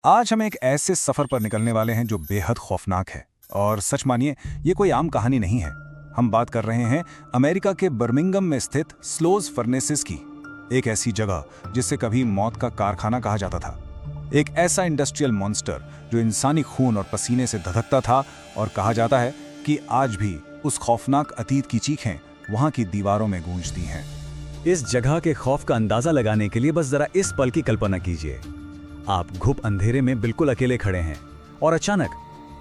आज हम एक ऐसे सफर पर निकलने वाले हैं जो बेहद खौफनाक है। और सच मानिए, ये कोई आम कहानी नहीं है। हम बात कर रहे हैं अमेरिका के बर्मिंघम में स्थित स्लोज फर्नेसेस की, एक ऐसी जगह जिसे कभी मौत का कारखाना कहा जाता था। एक ऐसा इंडस्ट्रियल मॉन्स्टर जो इंसानी खून और पसीने से धधकता था, और कहा जाता है कि आज भी उस खौफनाक अतीत की चीखें वहां की दीवारों में गूंजती हैं। इस जगह के खौफ का अंदाजा लगाने के लिए बस जरा इस पल की कल्पना कीजिए। आप घुप अंधेरे में बिल्कुल अकेले खड़े हैं और अचानक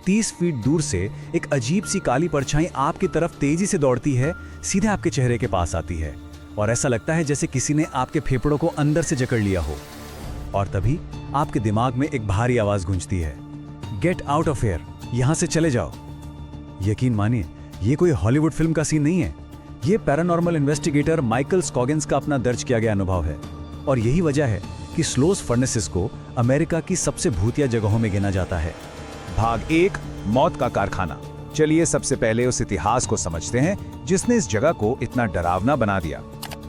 30 फीट दूर से एक अजीब सी काली परछाई आपकी तरफ तेजी से दौड़ती है, सीधे आपके चेहरे के पास आती है और ऐसा लगता है जैसे किसी ने आपके फेफड़ों को अंदर से जकड़ लिया हो। और तभी आपके दिमाग में एक भारी आवाज गूंजती है, गेट आउट ऑफ हियर, यहां से चले जाओ। यकीन मानिए, ये कोई हॉलीवुड फिल्म का सीन नहीं है। ये पैरानॉर्मल इन्वेस्टिगेटर माइकल स्कॉगिन्स का अपना दर्ज किया गया अनुभव है। और यही वजह है कि स्लोज फर्नेसेस को अमेरिका की सबसे भूतिया जगहों में गिना जाता है। भाग 1, मौत का कारखाना। चलिए सबसे पहले उस इतिहास को समझते हैं जिसने इस जगह को इतना डरावना बना दिया।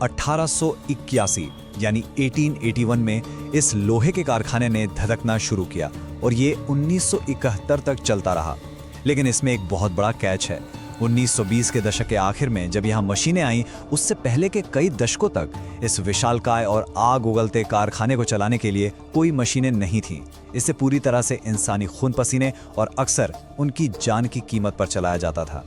1881 यानी 1881 में इस लोहे के कारखाने ने धधकना शुरू किया और ये 1971 तक चलता रहा। लेकिन इसमें एक बहुत बड़ा कैच है। 1920 के दशक के आखिर में जब यहाँ मशीनें आईं, उससे पहले के कई दशकों तक इस विशालकाय और आग उगलते कारखाने को चलाने के लिए कोई मशीनें नहीं थीं। इसे पूरी तरह से इंसानी खून पसीने और अक्सर उनकी जान की कीमत पर चलाया जाता था।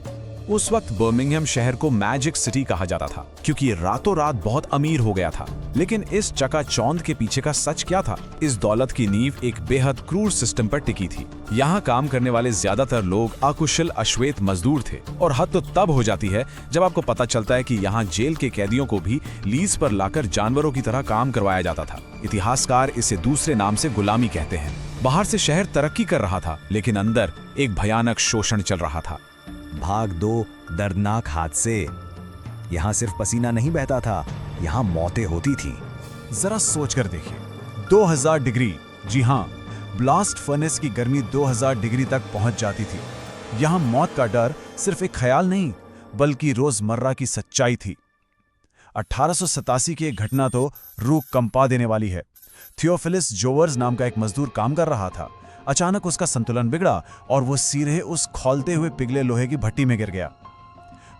उस वक्त बर्मिंघम शहर को मैजिक सिटी कहा जाता था क्योंकि ये रातों रात बहुत अमीर हो गया था। लेकिन इस चकाचौंध के पीछे का सच क्या था? इस दौलत की नींव एक बेहद क्रूर सिस्टम पर टिकी थी। यहाँ काम करने वाले ज्यादातर लोग अकुशल अश्वेत मजदूर थे और हद तो तब हो जाती है जब आपको पता चलता है कि यहाँ जेल के कैदियों को भी लीज पर लाकर जानवरों की तरह काम करवाया जाता था। इतिहासकार इसे दूसरे नाम से गुलामी कहते हैं। बाहर से शहर तरक्की कर रहा था, लेकिन अंदर एक भयानक शोषण चल रहा था। भाग 2, दर्दनाक हादसे। यहाँ सिर्फ पसीना नहीं बहता था, यहाँ मौतें होती थी। जरा सोच कर देखिए, 2000 डिग्री, जी हाँ, ब्लास्ट फर्नेस की गर्मी 2000 डिग्री तक पहुंच जाती थी। यहाँ मौत का डर सिर्फ एक ख्याल नहीं, बल्कि रोजमर्रा की सच्चाई थी। 1887 की एक घटना तो रूह कंपा देने वाली है। थियोफिलिस जोवर्स नाम का एक मजदूर काम कर रहा था। अचानक उसका संतुलन बिगड़ा और वो सीधे उस खौलते हुए पिघले लोहे की भट्टी में गिर गया।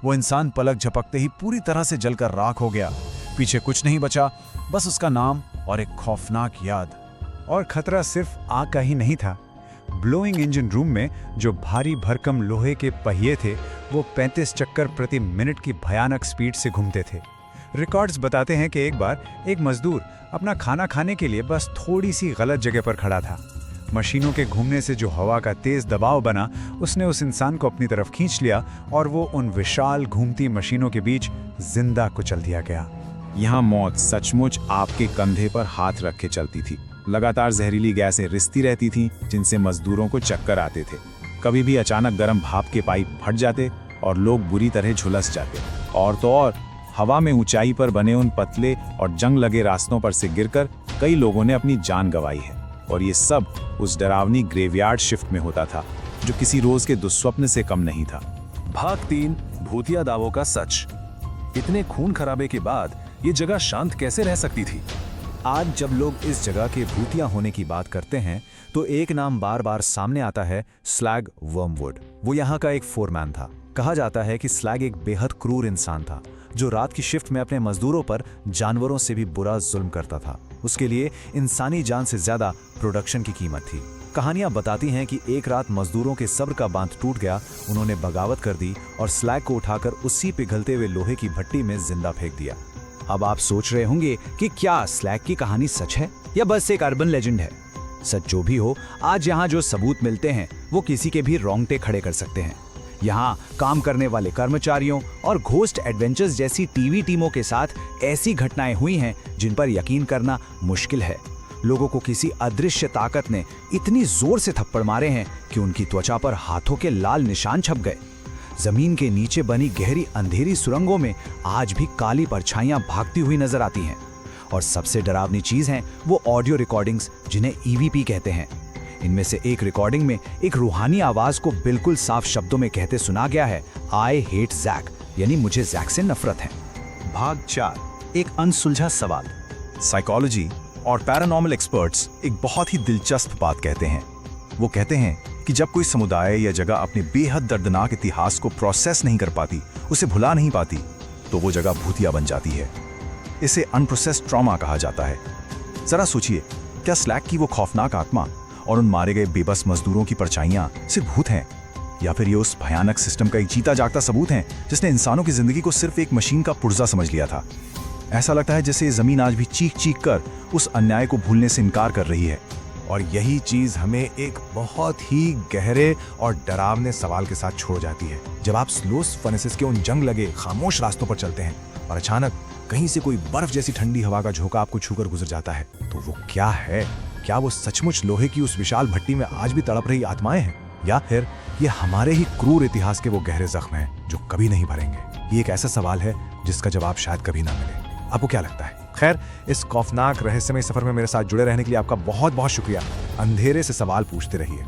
वो इंसान पलक झपकते ही पूरी तरह से जलकर राख हो गया। पीछे कुछ नहीं बचा, बस उसका नाम और एक खौफनाक याद। और खतरा सिर्फ आग का ही नहीं था। ब्लोइंग इंजन रूम में जो भारी भरकम लोहे के पहिए थे, वो 35 चक्कर प्रति मिनट की भयानक स्पीड से घूमते थे। रिकॉर्ड्स बताते हैं कि एक बार एक मजदूर अपना खाना खाने के लिए बस थोड़ी सी गलत जगह पर खड़ा था। मशीनों के घूमने से जो हवा का तेज दबाव बना, उसने उस इंसान को अपनी तरफ खींच लिया और वो उन विशाल घूमती मशीनों के बीच जिंदा कुचल दिया गया। यहाँ मौत सचमुच आपके कंधे पर हाथ रख के चलती थी। लगातार जहरीली गैसें रिसती रहती थीं, जिनसे मजदूरों को चक्कर आते थे। कभी भी अचानक गर्म भाप के पाइप फट जाते और लोग बुरी तरह झुलस जाते। और तो और, हवा में ऊंचाई पर बने उन पतले और जंग लगे रास्तों पर से गिरकर कई लोगों ने अपनी जान गंवाई है। और ये सब उस डरावनी ग्रेवयार्ड शिफ्ट में होता था, जो किसी रोज के दुस्वप्न से कम नहीं था। भाग 3, भूतिया दावों का सच। इतने खून खराबे के बाद ये जगह शांत कैसे रह सकती थी? आज जब लोग इस जगह के भूतिया होने की बात करते हैं, तो एक नाम बार बार सामने आता है, स्लैग वर्मवुड। वो यहाँ का एक फोरमैन था। कहा जाता है कि स्लैग एक बेहद क्रूर इंसान था, जो रात की शिफ्ट में अपने मजदूरों पर जानवरों से भी बुरा जुल्म करता था। उसके लिए इंसानी जान से ज्यादा प्रोडक्शन की कीमत थी। कहानियां बताती हैं कि एक रात मजदूरों के सब्र का बांध टूट गया, उन्होंने बगावत कर दी और स्लैग को उठाकर उसी पिघलते हुए लोहे की भट्टी में जिंदा फेंक दिया। अब आप सोच रहे होंगे कि क्या स्लैग की कहानी सच है या बस एक अर्बन लेजेंड है? सच जो भी हो, आज यहाँ जो सबूत मिलते हैं वो किसी के भी रोंगटे खड़े कर सकते हैं। यहाँ काम करने वाले कर्मचारियों और घोस्ट एडवेंचर्स जैसी टीवी टीमों के साथ ऐसी घटनाएं हुई हैं जिन पर यकीन करना मुश्किल है। लोगों को किसी अदृश्य ताकत ने इतनी जोर से थप्पड़ मारे हैं कि उनकी त्वचा पर हाथों के लाल निशान छप गए। जमीन के नीचे बनी गहरी अंधेरी सुरंगों में आज भी काली परछाइयां भागती हुई नजर आती हैं। और सबसे डरावनी चीज है वो ऑडियो रिकॉर्डिंग्स, जिन्हें ईवीपी कहते हैं। इनमें से एक रिकॉर्डिंग में एक रूहानी आवाज को बिल्कुल साफ शब्दों में कहते सुना गया है, आई हेट जैक, यानी मुझे जैक से नफरत है। भाग 4, एक अनसुलझा सवाल। साइकोलॉजी और पैरानॉर्मल एक्सपर्ट्स एक बहुत ही दिलचस्प बात कहते हैं। वो कहते हैं कि जब कोई समुदाय या जगह अपने बेहद दर्दनाक इतिहास को प्रोसेस नहीं कर पाती, उसे भुला नहीं पाती, तो वो जगह भूतिया बन जाती है। इसे अनप्रोसेस्ड ट्रॉमा कहा जाता है। जरा सोचिए, क्या स्लैग की वो खौफनाक आत्मा और उन मारे गए बेबस मजदूरों की परछाइयां सिर्फ भूत हैं, या फिर ये उस भयानक सिस्टम का एक जीता जागता सबूत है जिसने इंसानों की जिंदगी को सिर्फ एक मशीन का पुर्जा समझ लिया था। ऐसा लगता है जैसे ये जमीन आज भी चीख चीख कर उस अन्याय को भूलने से इनकार कर रही है। और यही चीज हमें एक बहुत ही गहरे और डरावने सवाल के साथ छोड़ जाती है। जब आप स्लो फर्नेसेस के उन जंग लगे खामोश रास्तों पर चलते हैं और अचानक कहीं से कोई बर्फ जैसी ठंडी हवा का झोंका आपको छूकर गुजर जाता है, तो वो क्या है? क्या वो सचमुच लोहे की उस विशाल भट्टी में आज भी तड़प रही आत्माएं हैं, या फिर ये हमारे ही क्रूर इतिहास के वो गहरे जख्म हैं जो कभी नहीं भरेंगे? ये एक ऐसा सवाल है जिसका जवाब शायद कभी ना मिले। आपको क्या लगता है? खैर, इस खौफनाक रहस्यमय सफर में मेरे साथ जुड़े रहने के लिए आपका बहुत बहुत शुक्रिया। अंधेरे से सवाल पूछते रहिए।